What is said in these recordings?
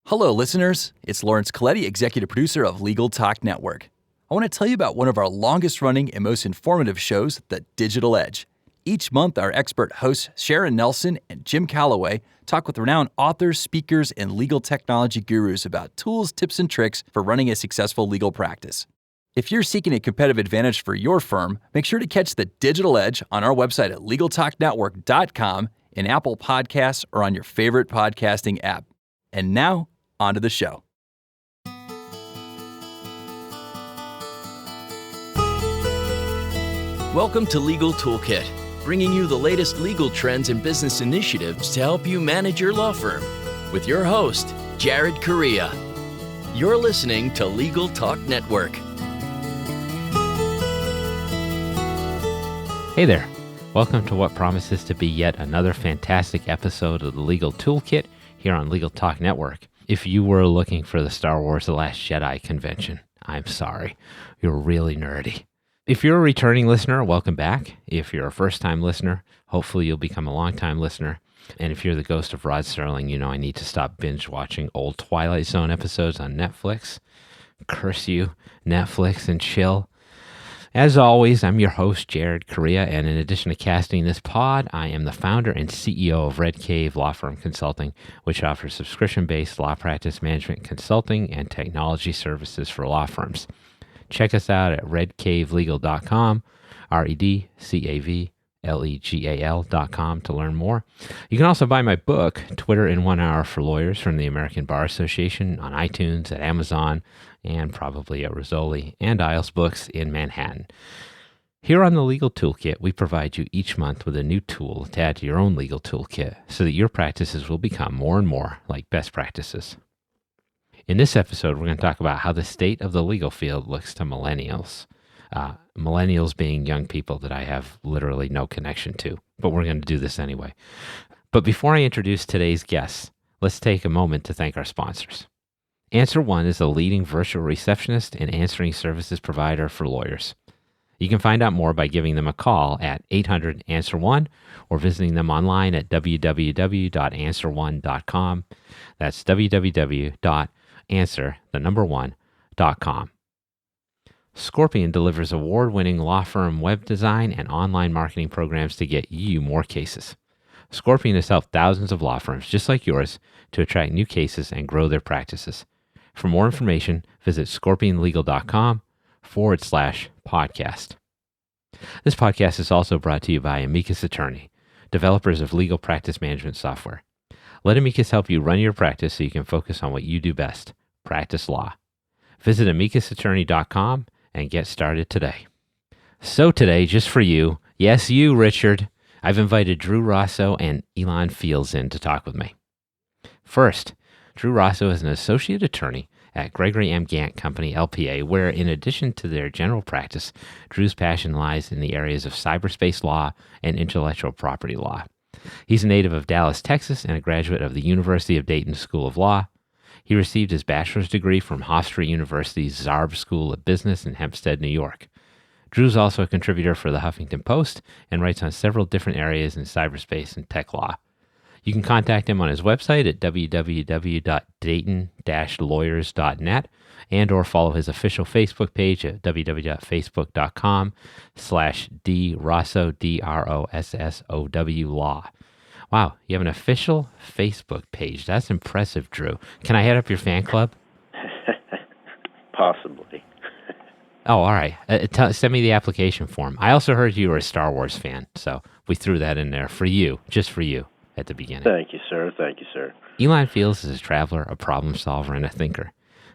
Hello, listeners. It's Lawrence Coletti, executive producer of Legal Talk Network. I want to tell you about one of our longest-running and most informative shows, The Digital Edge. Each month, our expert hosts Sharon Nelson and Jim Calloway talk with renowned authors, speakers, and legal technology gurus about tools, tips, and tricks for running a successful legal practice. If you're seeking a competitive advantage for your firm, make sure to catch The Digital Edge on our website at LegalTalkNetwork.com, in Apple Podcasts, or on your favorite podcasting app. And now, on to the show. Welcome to Legal Toolkit, bringing you the latest legal trends and business initiatives to help you manage your law firm. With your host, Jared Correia. You're listening to Legal Talk Network. Hey there. Welcome to what promises to be yet another fantastic episode of the Legal Toolkit here on Legal Talk Network. If you were looking for the Star Wars The Last Jedi convention, I'm sorry. You're really nerdy. If you're a returning listener, welcome back. If you're a first-time listener, hopefully you'll become a long-time listener. And if you're the ghost of Rod Serling, you know I need to stop binge-watching old Twilight Zone episodes on Netflix. Curse you, Netflix, and chill. As always, I'm your host, Jared Correia, and in addition to casting this pod, I am the founder and CEO of Red Cave Law Firm Consulting, which offers subscription-based law practice management consulting and technology services for law firms. Check us out at redcavelegal.com, redcavelegal.com to learn more. You can also buy my book, Twitter in 1 Hour for Lawyers, from the American Bar Association on iTunes, at Amazon, and probably at Rossow and Isles Books in Manhattan. Here on the Legal Toolkit, we provide you each month with a new tool to add to your own legal toolkit so that your practices will become more and more like best practices. In this episode, we're going to talk about how the state of the legal field looks to millennials. Millennials being young people that I have literally no connection to, but we're going to do this anyway. But before I introduce today's guests, let's take a moment to thank our sponsors. Answer One is a leading virtual receptionist and answering services provider for lawyers. You can find out more by giving them a call at 800-ANSWER1 or visiting them online at www.answer1.com. That's www.answer1.com. Scorpion delivers award-winning law firm web design and online marketing programs to get you more cases. Scorpion has helped thousands of law firms just like yours to attract new cases and grow their practices. For more information, visit scorpionlegal.com/podcast. This podcast is also brought to you by Amicus Attorney, developers of legal practice management software. Let Amicus help you run your practice so you can focus on what you do best, practice law. Visit amicusattorney.com and get started today. So today, just for you, yes, you, Richard, I've invited Drew Rossow and Elan Fields in to talk with me. First, Drew Rossow is an associate attorney at Gregory M. Gantt Co, LPA, where in addition to their general practice, Drew's passion lies in the areas of cyberspace law and intellectual property law. He's a native of Dallas, Texas, and a graduate of the University of Dayton School of Law. He received his bachelor's degree from Hofstra University's Zarb School of Business in Hempstead, New York. Drew's also a contributor for the Huffington Post and writes on several different areas in cyberspace and tech law. You can contact him on his website at www.dayton-lawyers.net and or follow his official Facebook page at www.facebook.com/drossow, DROSSOW law. Wow, you have an official Facebook page. That's impressive, Drew. Can I head up your fan club? Possibly. Oh, all right. Send me the application form. I also heard you were a Star Wars fan, so we threw that in there for you, just for you at the beginning. Thank you, sir. Thank you, sir. Elan Fields is a traveler, a problem solver, and a thinker.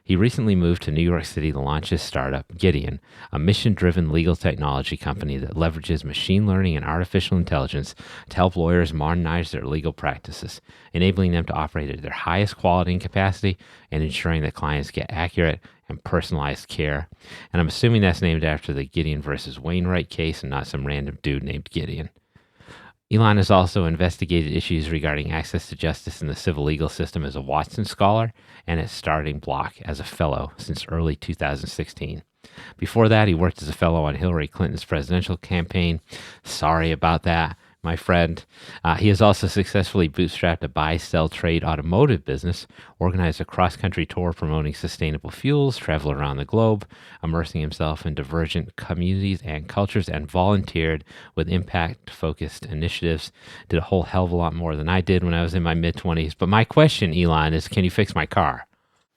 He recently moved to New York City to launch his startup, Gideon, a mission-driven legal technology company that leverages machine learning and artificial intelligence to help lawyers modernize their legal practices, enabling them to operate at their highest quality and capacity and ensuring that clients get accurate and personalized care. And I'm assuming that's named after the Gideon versus Wainwright case and not some random dude named Gideon. Elan has also investigated issues regarding access to justice in the civil legal system as a Watson Scholar and at Starting Block as a fellow since early 2016. Before that, he worked as a fellow on Hillary Clinton's presidential campaign. Sorry about that. my friend. He has also successfully bootstrapped a buy-sell trade automotive business, organized a cross-country tour promoting sustainable fuels, traveled around the globe, immersing himself in divergent communities and cultures, and volunteered with impact-focused initiatives. Did a whole hell of a lot more than I did when I was in my mid-20s. But my question, Elan, is can you fix my car?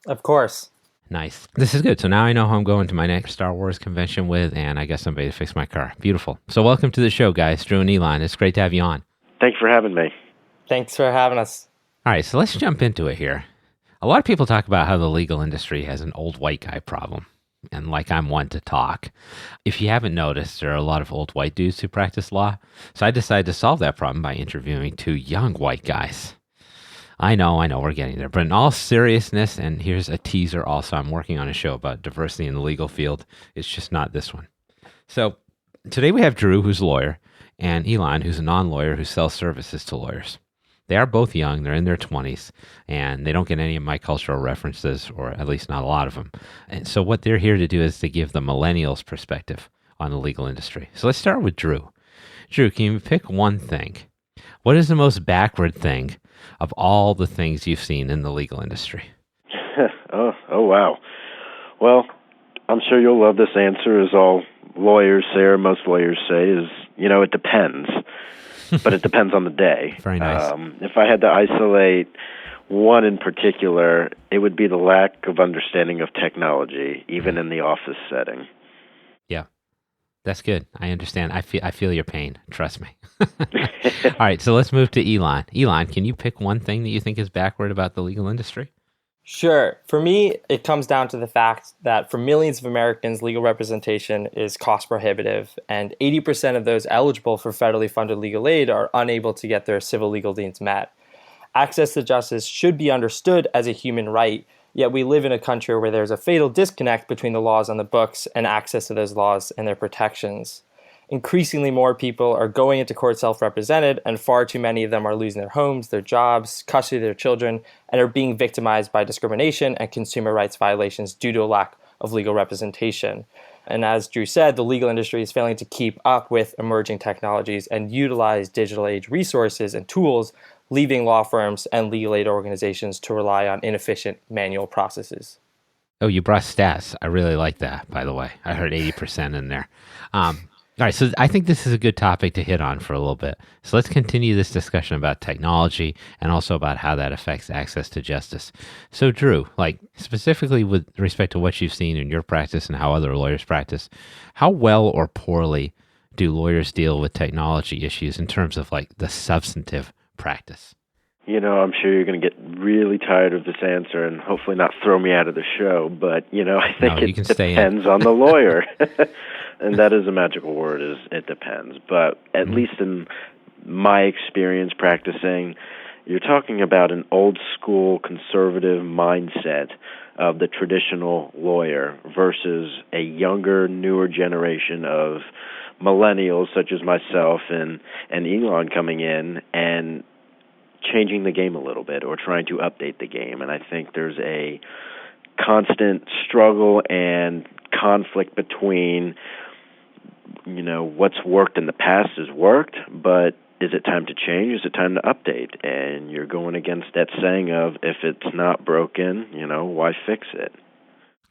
Of course. Nice. This is good. So now I know who I'm going to my next Star Wars convention with, and I got somebody to fix my car. Beautiful. So welcome to the show, guys. Drew and Elan. It's great to have you on. Thanks for having me. Thanks for having us. All right, so let's jump into it here. A lot of people talk about how the legal industry has an old white guy problem, and like I'm one to talk. If you haven't noticed, there are a lot of old white dudes who practice law, so I decided to solve that problem by interviewing two young white guys. I know, we're getting there. But in all seriousness, and here's a teaser also, I'm working on a show about diversity in the legal field. It's just not this one. So today we have Drew, who's a lawyer, and Elan, who's a non-lawyer who sells services to lawyers. They are both young, they're in their 20s, and they don't get any of my cultural references, or at least not a lot of them. And so what they're here to do is to give the millennials' perspective on the legal industry. So let's start with Drew. Drew, can you pick one thing? What is the most backward thing of all the things you've seen in the legal industry? Oh, wow. Well, I'm sure you'll love this answer, as all lawyers say, or most lawyers say, is, it depends. But it depends on the day. Very nice. If I had to isolate one in particular, it would be the lack of understanding of technology, even in the office setting. Yeah, that's good. I understand. I feel your pain. Trust me. All right, so let's move to Elan. Elan, can you pick one thing that you think is backward about the legal industry? Sure. For me, it comes down to the fact that for millions of Americans, legal representation is cost prohibitive, and 80% of those eligible for federally funded legal aid are unable to get their civil legal needs met. Access to justice should be understood as a human right, yet we live in a country where there's a fatal disconnect between the laws on the books and access to those laws and their protections. Increasingly more people are going into court self-represented, and far too many of them are losing their homes, their jobs, custody of their children, and are being victimized by discrimination and consumer rights violations due to a lack of legal representation. And as Drew said, the legal industry is failing to keep up with emerging technologies and utilize digital age resources and tools, leaving law firms and legal aid organizations to rely on inefficient manual processes. Oh, you brought stats. I really like that, by the way. I heard 80% in there. All right, so I think this is a good topic to hit on for a little bit. So let's continue this discussion about technology and also about how that affects access to justice. So Drew, specifically with respect to what you've seen in your practice and how other lawyers practice, how well or poorly do lawyers deal with technology issues in terms of the substantive practice? I'm sure you're going to get really tired of this answer and hopefully not throw me out of the show, but, I think it depends on the lawyer. And that is a magical word, is it depends. But at least in my experience practicing, you're talking about an old school conservative mindset of the traditional lawyer versus a younger, newer generation of millennials such as myself and Elan coming in and changing the game a little bit or trying to update the game. And I think there's a constant struggle and conflict between what's worked in the past has worked, but is it time to change? Is it time to update? And you're going against that saying of, if it's not broken, why fix it?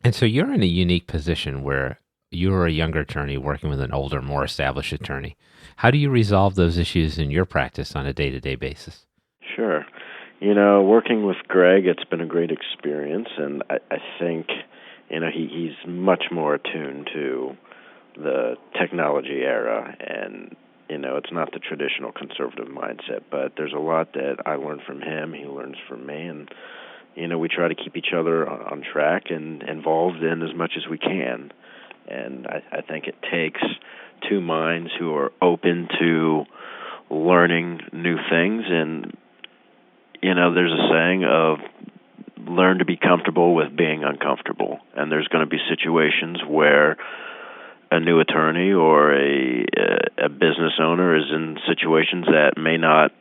And so you're in a unique position where you're a younger attorney working with an older, more established attorney. How do you resolve those issues in your practice on a day-to-day basis? Sure. Working with Greg, it's been a great experience, and I think, he's much more attuned to the technology era, and it's not the traditional conservative mindset, but there's a lot that I learned from him, he learns from me, and we try to keep each other on track and involved in as much as we can. And I think it takes two minds who are open to learning new things, and there's a saying of learn to be comfortable with being uncomfortable, and there's going to be situations where a new attorney or a business owner is in situations that may not,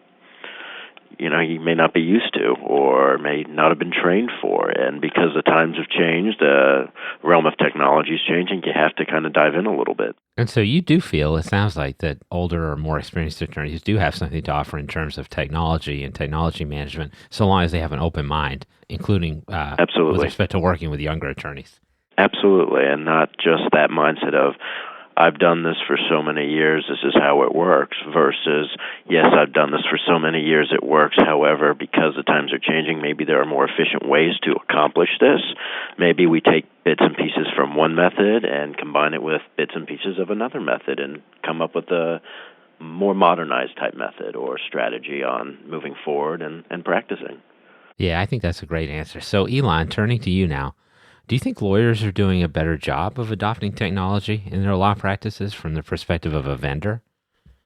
you may not be used to or may not have been trained for. And because the times have changed, the realm of technology is changing, you have to kind of dive in a little bit. And so you do feel, it sounds like, that older or more experienced attorneys do have something to offer in terms of technology and technology management, so long as they have an open mind, including Absolutely. with respect to working with younger attorneys. Absolutely, and not just that mindset of, I've done this for so many years, this is how it works, versus, yes, I've done this for so many years, it works. However, because the times are changing, maybe there are more efficient ways to accomplish this. Maybe we take bits and pieces from one method and combine it with bits and pieces of another method and come up with a more modernized type method or strategy on moving forward and practicing. Yeah, I think that's a great answer. So, Elan, turning to you now, do you think lawyers are doing a better job of adopting technology in their law practices from the perspective of a vendor?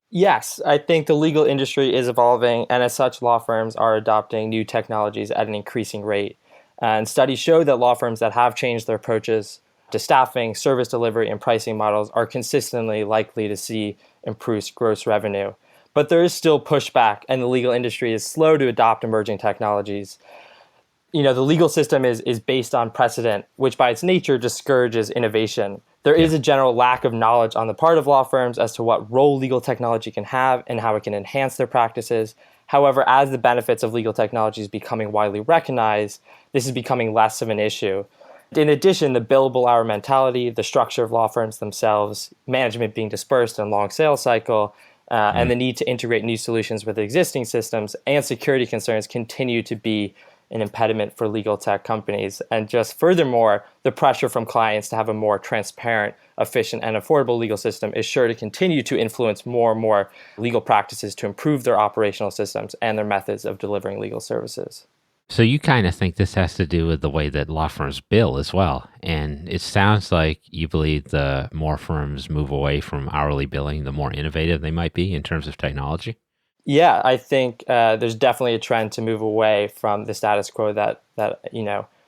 Yes, I think the legal industry is evolving, and as such, law firms are adopting new technologies at an increasing rate. And studies show that law firms that have changed their approaches to staffing, service delivery, and pricing models are consistently likely to see improved gross revenue. But there is still pushback, and the legal industry is slow to adopt emerging technologies. The legal system is based on precedent, which by its nature discourages innovation. There is a general lack of knowledge on the part of law firms as to what role legal technology can have and how it can enhance their practices. However, as the benefits of legal technology is becoming widely recognized, this is becoming less of an issue. In addition, the billable hour mentality, the structure of law firms themselves, management being dispersed in a long sales cycle, and the need to integrate new solutions with existing systems and security concerns continue to be an impediment for legal tech companies. And just furthermore, the pressure from clients to have a more transparent, efficient, and affordable legal system is sure to continue to influence more and more legal practices to improve their operational systems and their methods of delivering legal services. So you kind of think this has to do with the way that law firms bill as well. And it sounds like you believe the more firms move away from hourly billing, the more innovative they might be in terms of technology. Yeah, I think there's definitely a trend to move away from the status quo that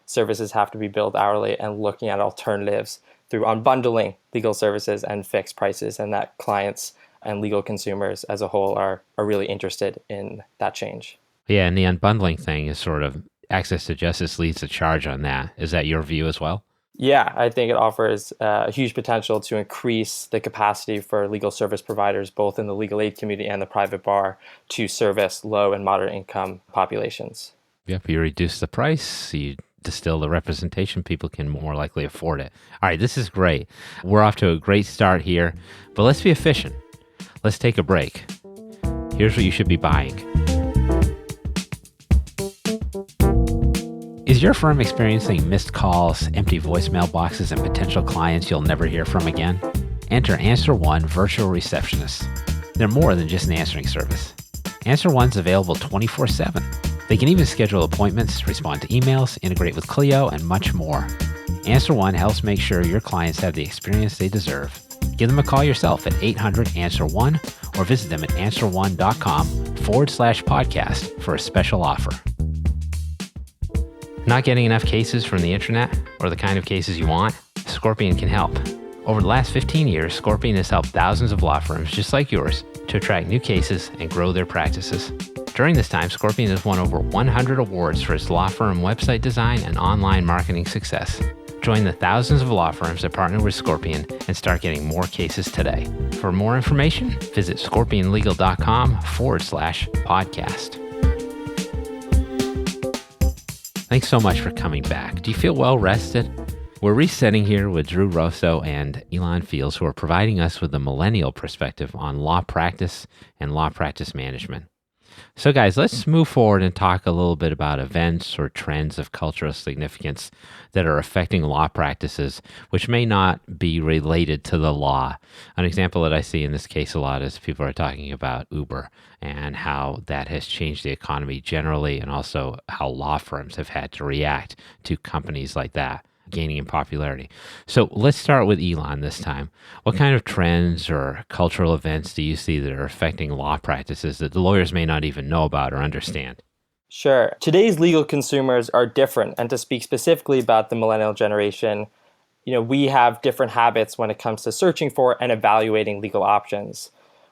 services have to be billed hourly and looking at alternatives through unbundling legal services and fixed prices, and that clients and legal consumers as a whole are really interested in that change. Yeah, and the unbundling thing is sort of access to justice leads the charge on that. Is that your view as well? Yeah, I think it offers a huge potential to increase the capacity for legal service providers, both in the legal aid community and the private bar, to service low and moderate income populations. Yep, you reduce the price, you distill the representation, people can more likely afford it. All right, this is great. We're off to a great start here, but let's be efficient. Let's take a break. Here's what you should be buying. Is your firm experiencing missed calls, empty voicemail boxes, and potential clients you'll never hear from again? Enter Answer One Virtual Receptionists. They're more than just an answering service. Answer One's available 24/7. They can even schedule appointments, respond to emails, integrate with Clio, and much more. Answer One helps make sure your clients have the experience they deserve. Give them a call yourself at 800-ANSWER1 or visit them at answer1.com/podcast for a special offer. Not getting enough cases from the internet or the kind of cases you want? Scorpion can help. Over the last 15 years, Scorpion has helped thousands of law firms just like yours to attract new cases and grow their practices. During this time, Scorpion has won over 100 awards for its law firm website design and online marketing success. Join the thousands of law firms that partner with Scorpion and start getting more cases today. For more information, visit scorpionlegal.com/podcast. Thanks so much for coming back. Do you feel well rested? We're resetting here with Drew Rossow and Elan Fields, who are providing us with a millennial perspective on law practice and law practice management. So guys, let's move forward and talk a little bit about events or trends of cultural significance that are affecting law practices, which may not be related to the law. An example that I see in this case a lot is people are talking about Uber and how that has changed the economy generally, and also how law firms have had to react to companies like that gaining in popularity. So let's start with Elan this time. What kind of trends or cultural events do you see that are affecting law practices that the lawyers may not even know about or understand? Sure. Today's legal consumers are different, and to speak specifically about the millennial generation, we have different habits when it comes to searching for and evaluating legal options.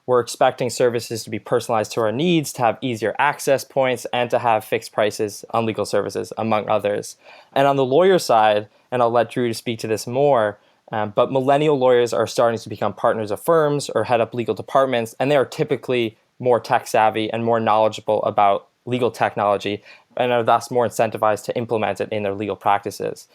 We're expecting services to be personalized to our needs, to have easier access points, and to have fixed prices on legal services, among others. And on the lawyer side, and I'll let Drew speak to this more, but millennial lawyers are starting to become partners of firms or head up legal departments, and they are typically more tech savvy and more knowledgeable about legal technology and are thus more incentivized to implement it in their legal practices.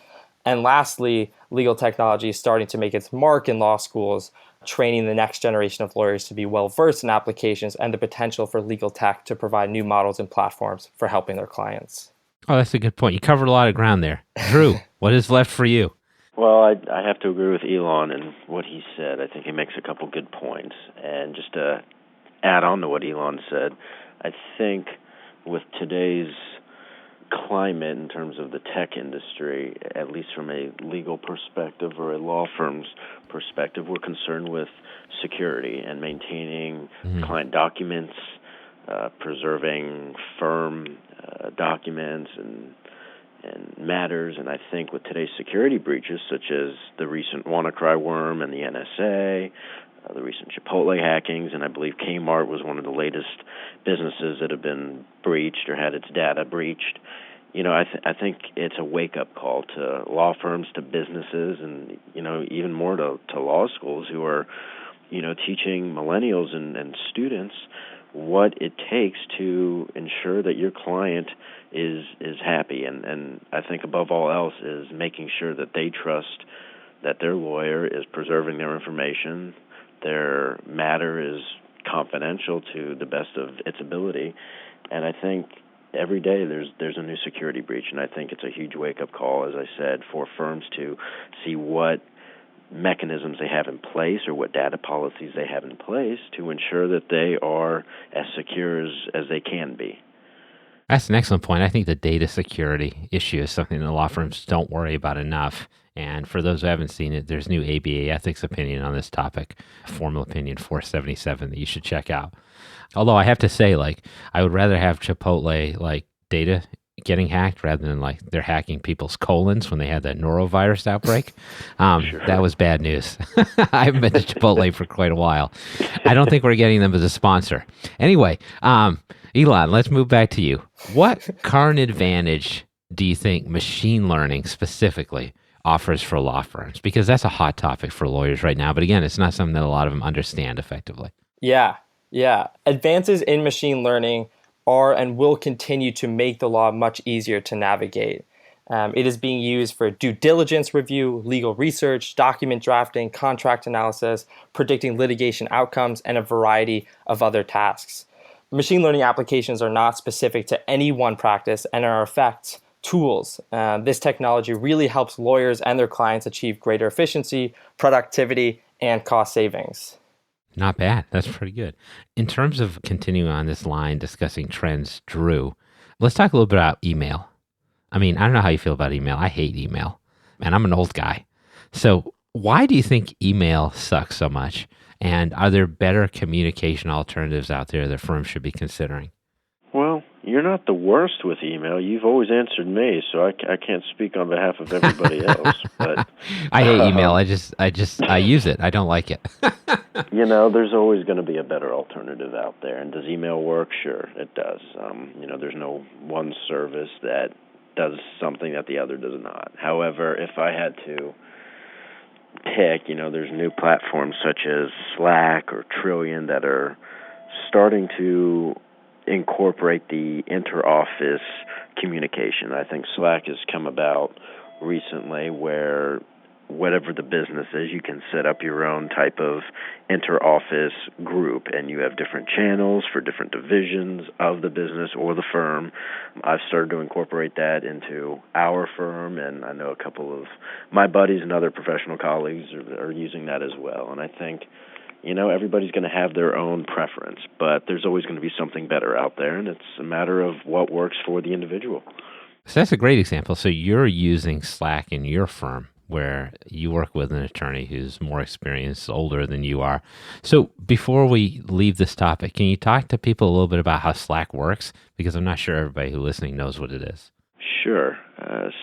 And lastly, legal technology is starting to make its mark in law schools, training the next generation of lawyers to be well-versed in applications and the potential for legal tech to provide new models and platforms for helping their clients. Oh, that's a good point. You covered a lot of ground there. Drew, what is left for you? Well, I have to agree with Elan and what he said. I think he makes a couple good points. And just to add on to what Elan said, I think with today's climate in terms of the tech industry, at least from a legal perspective or a law firm's perspective, we're concerned with security and maintaining client documents, preserving firm documents and matters. And I think with today's security breaches, such as the recent WannaCry worm and the NSA, the recent Chipotle hackings, and I believe Kmart was one of the latest businesses that have been breached or had its data breached. I think it's a wake-up call to law firms, to businesses, and, even more to law schools who are, teaching millennials and students what it takes to ensure that your client is happy. And I think above all else is making sure that they trust that their lawyer is preserving their information, their matter is confidential to the best of its ability. And I think every day there's a new security breach, and I think it's a huge wake-up call, as I said, for firms to see what mechanisms they have in place or what data policies they have in place to ensure that they are as secure as they can be. That's an excellent point. I think the data security issue is something that law firms don't worry about enough. And for those who haven't seen it, there's new ABA ethics opinion on this topic, formal opinion 477 that you should check out. Although I have to say, I would rather have Chipotle, data getting hacked rather than, they're hacking people's colons when they had that norovirus outbreak. Sure. That was bad news. I haven't been to Chipotle for quite a while. I don't think we're getting them as a sponsor. Anyway, Elan, let's move back to you. What current advantage do you think machine learning specifically offers for law firms? Because that's a hot topic for lawyers right now. But again, it's not something that a lot of them understand effectively. Yeah. Advances in machine learning are and will continue to make the law much easier to navigate. It is being used for due diligence review, legal research, document drafting, contract analysis, predicting litigation outcomes, and a variety of other tasks. Machine learning applications are not specific to any one practice and are in effect tools. This technology really helps lawyers and their clients achieve greater efficiency, productivity, and cost savings. Not bad. That's pretty good. In terms of continuing on this line discussing trends, Drew, let's talk a little bit about email. I don't know how you feel about email. I hate email, and I'm an old guy. So why do you think email sucks so much? And are there better communication alternatives out there that firms should be considering? Well, you're not the worst with email. You've always answered me, so I can't speak on behalf of everybody else. But I hate email. I use it. I don't like it. There's always going to be a better alternative out there. And does email work? Sure, it does. There's no one service that does something that the other does not. However, if I had to pick, there's new platforms such as Slack or Trillion that are starting to incorporate the inter-office communication. I think Slack has come about recently where whatever the business is, you can set up your own type of inter-office group, and you have different channels for different divisions of the business or the firm. I've started to incorporate that into our firm, and I know a couple of my buddies and other professional colleagues are using that as well. And I think everybody's going to have their own preference, but there's always going to be something better out there, and it's a matter of what works for the individual. So that's a great example. So you're using Slack in your firm where you work with an attorney who's more experienced, older than you are. So before we leave this topic, can you talk to people a little bit about how Slack works? Because I'm not sure everybody who's listening knows what it is. Sure.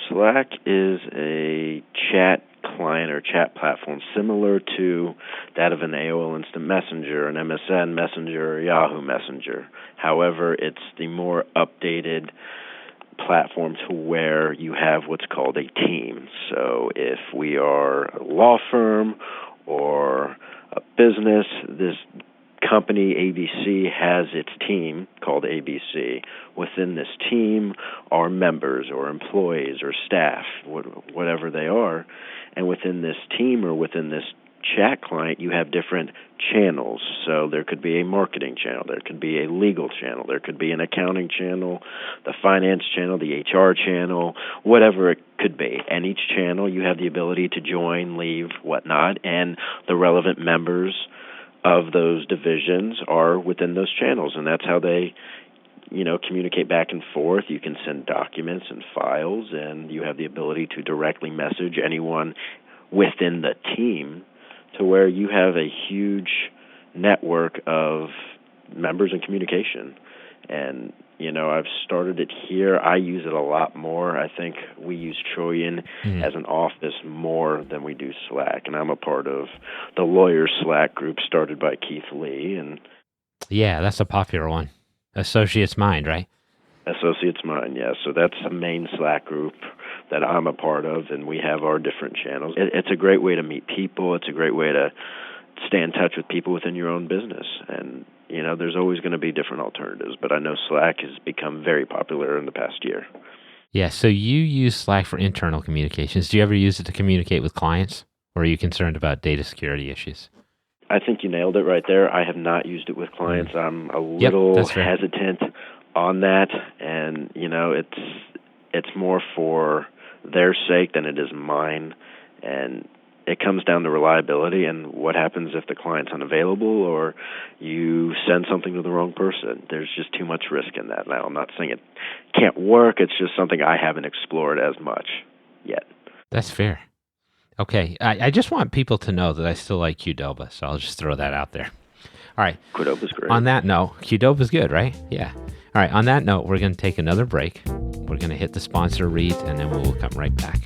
Slack is a chat client or chat platform similar to that of an AOL Instant Messenger, an MSN Messenger, or Yahoo Messenger. However, it's the more updated platform to where you have what's called a team. So if we are a law firm or a business, this company ABC has its team called ABC. Within this team are members or employees or staff, whatever they are. And within this team or within this chat client, you have different channels. So there could be a marketing channel, there could be a legal channel, there could be an accounting channel, the finance channel, the HR channel, whatever it could be. And each channel you have the ability to join, leave, whatnot, and the relevant members of those divisions are within those channels, and that's how they communicate back and forth. You can send documents and files, and you have the ability to directly message anyone within the team to where you have a huge network of members and communication. And, I've started it here. I use it a lot more. I think we use Trojan as an office more than we do Slack. And I'm a part of the lawyer Slack group started by Keith Lee. And yeah, that's a popular one. Associates Mind, right? Associates Mind, yeah. So that's the main Slack group that I'm a part of, and we have our different channels. It's a great way to meet people. It's a great way to stay in touch with people within your own business. And, there's always going to be different alternatives, but I know Slack has become very popular in the past year. Yeah, so you use Slack for internal communications. Do you ever use it to communicate with clients, or are you concerned about data security issues? I think you nailed it right there. I have not used it with clients. I'm a little hesitant on that, and, it's more for their sake than it is mine, and it comes down to reliability and what happens if the client's unavailable or you send something to the wrong person. There's just too much risk in that now. I'm not saying it can't work. It's just something I haven't explored as much yet. That's fair. Okay. I just want people to know that I still like Qdoba, so I'll just throw that out there. All right. Qdoba's great. On that note, Qdoba's good, right? Yeah. All right. On that note, we're going to take another break. We're going to hit the sponsor read, and then we'll come right back.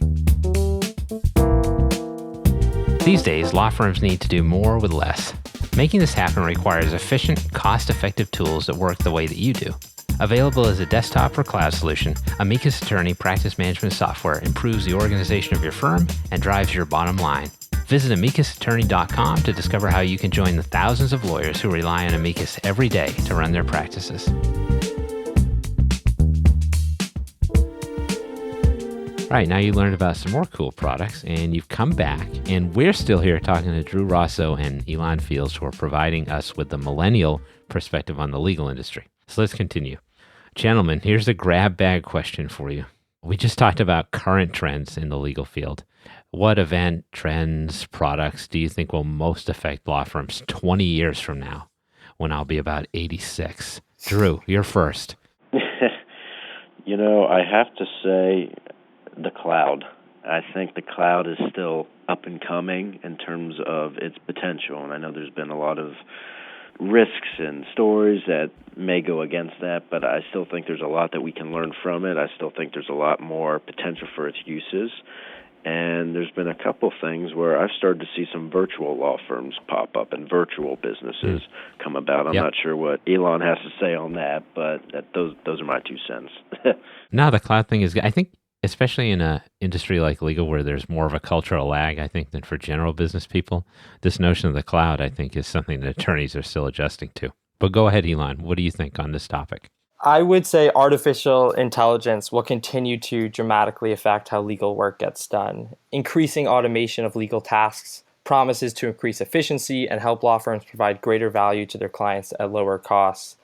These days, law firms need to do more with less. Making this happen requires efficient, cost-effective tools that work the way that you do. Available as a desktop or cloud solution, Amicus Attorney practice management software improves the organization of your firm and drives your bottom line. Visit amicusattorney.com to discover how you can join the thousands of lawyers who rely on Amicus every day to run their practices. All right, now you learned about some more cool products, and you've come back, and we're still here talking to Drew Rossow and Elan Fields, who are providing us with the millennial perspective on the legal industry. So let's continue. Gentlemen, here's a grab bag question for you. We just talked about current trends in the legal field. What event, trends, products do you think will most affect law firms 20 years from now, when I'll be about 86? Drew, you're first. I have to say the cloud. I think the cloud is still up and coming in terms of its potential, and I know there's been a lot of risks and stories that may go against that, but I still think there's a lot that we can learn from it. I still think there's a lot more potential for its uses, and there's been a couple things where I've started to see some virtual law firms pop up and virtual businesses come about. I'm not sure what Elan has to say on that, but those are my 2 cents. No, the cloud thing is good. I think especially in an industry like legal where there's more of a cultural lag, I think, than for general business people, this notion of the cloud, I think, is something that attorneys are still adjusting to. But go ahead, Elan. What do you think on this topic? I would say artificial intelligence will continue to dramatically affect how legal work gets done. Increasing automation of legal tasks promises to increase efficiency and help law firms provide greater value to their clients at lower costs.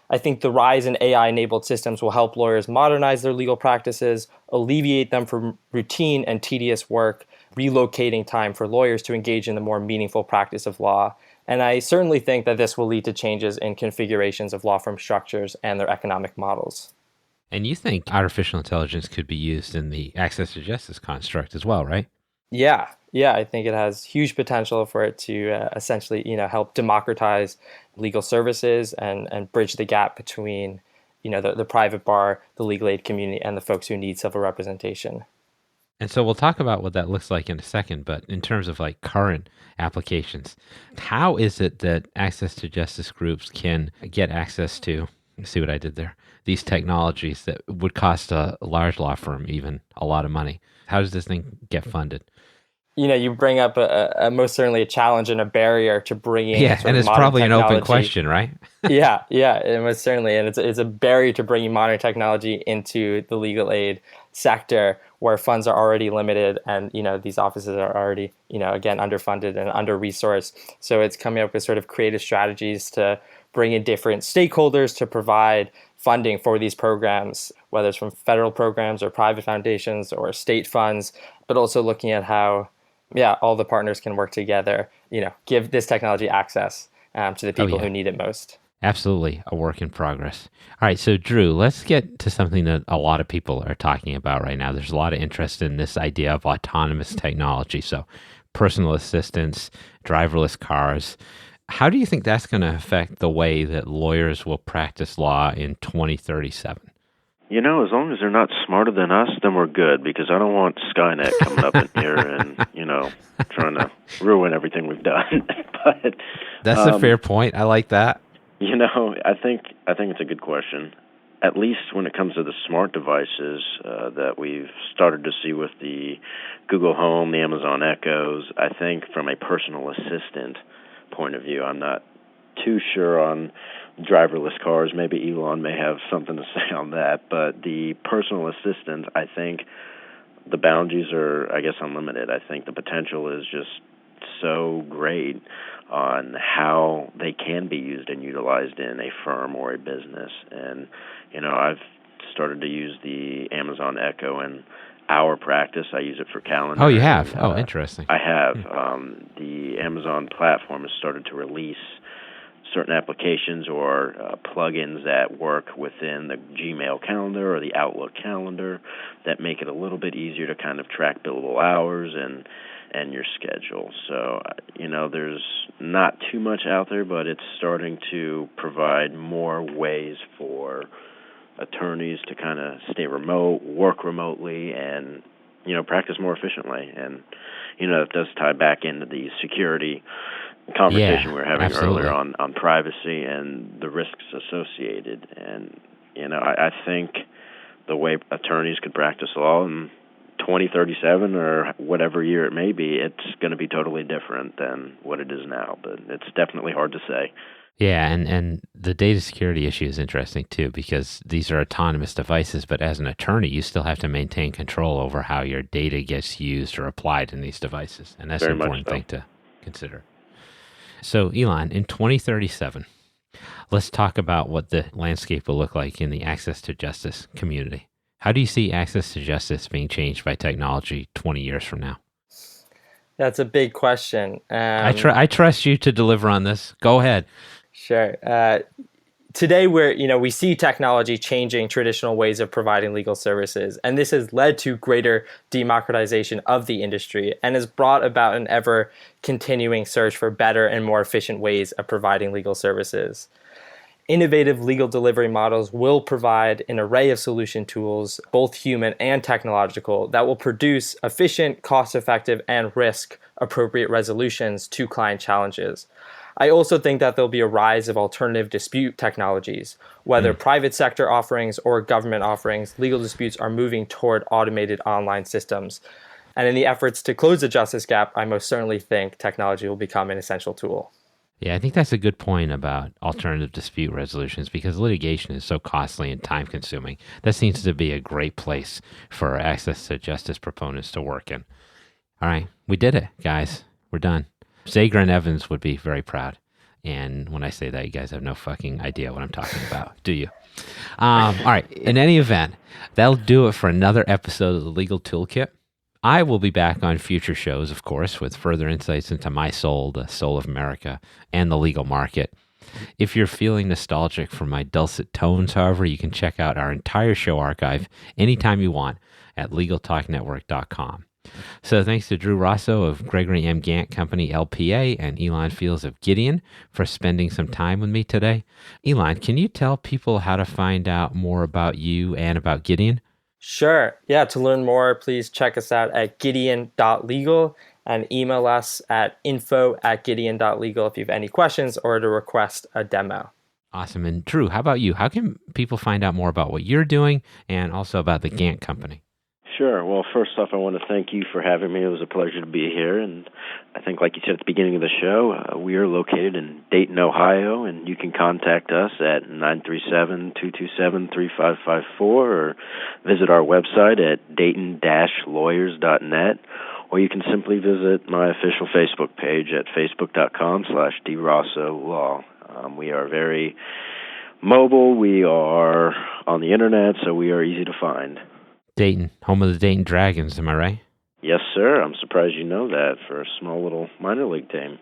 I think the rise in AI-enabled systems will help lawyers modernize their legal practices, alleviate them from routine and tedious work, relocating time for lawyers to engage in the more meaningful practice of law. And I certainly think that this will lead to changes in configurations of law firm structures and their economic models. And you think artificial intelligence could be used in the access to justice construct as well, right? Yeah, I think it has huge potential for it to essentially, help democratize legal services and bridge the gap between, the private bar, the legal aid community, and the folks who need civil representation. And so we'll talk about what that looks like in a second, but in terms of like current applications, how is it that access to justice groups can get access to, see what I did there, these technologies that would cost a large law firm even a lot of money? How does this thing get funded? You bring up a most certainly a challenge and a barrier to bringing and it's probably an open question, right? yeah, and most certainly, and it's a barrier to bringing modern technology into the legal aid sector where funds are already limited, and these offices are already again underfunded and under-resourced. So it's coming up with sort of creative strategies to bring in different stakeholders to provide funding for these programs, whether it's from federal programs or private foundations or state funds, but also looking at how all the partners can work together, give this technology access to the people who need it most. Absolutely. A work in progress. All right. So Drew, let's get to something that a lot of people are talking about right now. There's a lot of interest in this idea of autonomous technology. So personal assistance, driverless cars. How do you think that's going to affect the way that lawyers will practice law in 2037? As long as they're not smarter than us, then we're good, because I don't want Skynet coming up in here and, trying to ruin everything we've done. But that's a fair point. I like that. I think it's a good question. At least when it comes to the smart devices that we've started to see with the Google Home, the Amazon Echoes, I think from a personal assistant point of view, I'm not too sure on driverless cars. Maybe Elon may have something to say on that. But the personal assistant, I think the boundaries are, unlimited. I think the potential is just so great on how they can be used and utilized in a firm or a business. And, I've started to use the Amazon Echo in our practice. I use it for calendar. Oh, you have? Interesting. I have. The Amazon platform has started to release certain applications or plugins that work within the Gmail calendar or the Outlook calendar that make it a little bit easier to kind of track billable hours and your schedule. So, there's not too much out there, but it's starting to provide more ways for attorneys to kind of stay remote, work remotely, and, practice more efficiently. And, it does tie back into the security conversation we were having earlier on privacy and the risks associated. And, I think the way attorneys could practice law in 2037 or whatever year it may be, it's going to be totally different than what it is now. But it's definitely hard to say. Yeah, and the data security issue is interesting too, because these are autonomous devices, but as an attorney, you still have to maintain control over how your data gets used or applied in these devices. And that's an important thing to consider. So, Elan, in 2037, let's talk about what the landscape will look like in the access to justice community. How do you see access to justice being changed by technology 20 years from now? That's a big question. I trust you to deliver on this. Go ahead. Sure. Today, we see technology changing traditional ways of providing legal services, and this has led to greater democratization of the industry and has brought about an ever-continuing search for better and more efficient ways of providing legal services. Innovative legal delivery models will provide an array of solution tools, both human and technological, that will produce efficient, cost-effective, and risk-appropriate resolutions to client challenges. I also think that there'll be a rise of alternative dispute technologies. Whether private sector offerings or government offerings, legal disputes are moving toward automated online systems. And in the efforts to close the justice gap, I most certainly think technology will become an essential tool. Yeah, I think that's a good point about alternative dispute resolutions, because litigation is so costly and time-consuming. That seems to be a great place for access to justice proponents to work in. All right, we did it, guys. We're done. Zager and Evans would be very proud. And when I say that, you guys have no fucking idea what I'm talking about, do you? All right, in any event, that'll do it for another episode of the Legal Toolkit. I will be back on future shows, of course, with further insights into my soul, the soul of America, and the legal market. If you're feeling nostalgic for my dulcet tones, however, you can check out our entire show archive anytime you want at LegalTalkNetwork.com. So thanks to Drew Rossow of Gregory M. Gantt Company, LPA, and Elan Fields of Gideon for spending some time with me today. Elan, can you tell people how to find out more about you and about Gideon? Sure. Yeah, to learn more, please check us out at gideon.legal and email us at info@gideon.legal if you have any questions or to request a demo. Awesome. And Drew, how about you? How can people find out more about what you're doing and also about the Gantt Company? Sure. Well, first off, I want to thank you for having me. It was a pleasure to be here. And I think, like you said at the beginning of the show, we are located in Dayton, Ohio, and you can contact us at 937-227-3554 or visit our website at dayton-lawyers.net, or you can simply visit my official Facebook page at facebook.com/drossow.law. We are very mobile. We are on the internet, so we are easy to find. Dayton, home of the Dayton Dragons, am I right? Yes, sir. I'm surprised you know that for a small little minor league team.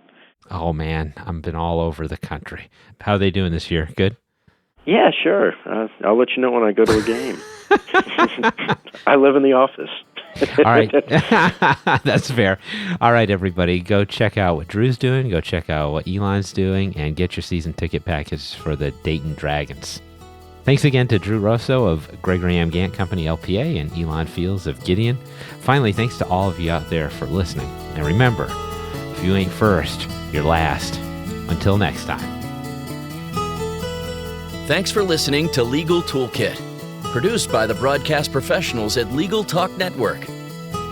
Oh, man, I've been all over the country. How are they doing this year? Good? Yeah, sure. I'll let you know when I go to a game. I live in the office. All right. That's fair. All right, everybody. Go check out what Drew's doing. Go check out what Elan's doing and get your season ticket package for the Dayton Dragons. Thanks again to Drew Rossow of Gregory M. Gantt Company, LPA, and Elan Fields of Gideon. Finally, thanks to all of you out there for listening. And remember, if you ain't first, you're last. Until next time. Thanks for listening to Legal Toolkit, produced by the broadcast professionals at Legal Talk Network.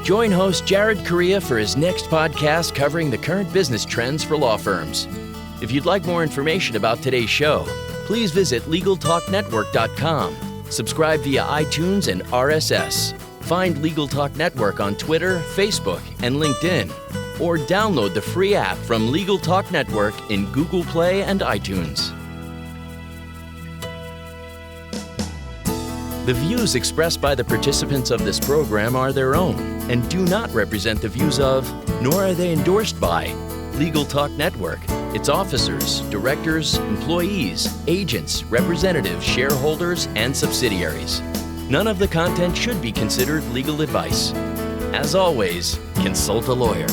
Join host Jared Correia for his next podcast covering the current business trends for law firms. If you'd like more information about today's show, please visit LegalTalkNetwork.com. Subscribe via iTunes and RSS. Find Legal Talk Network on Twitter, Facebook, and LinkedIn. Or download the free app from Legal Talk Network in Google Play and iTunes. The views expressed by the participants of this program are their own and do not represent the views of, nor are they endorsed by, Legal Talk Network, its officers, directors, employees, agents, representatives, shareholders, and subsidiaries. None of the content should be considered legal advice. As always, consult a lawyer.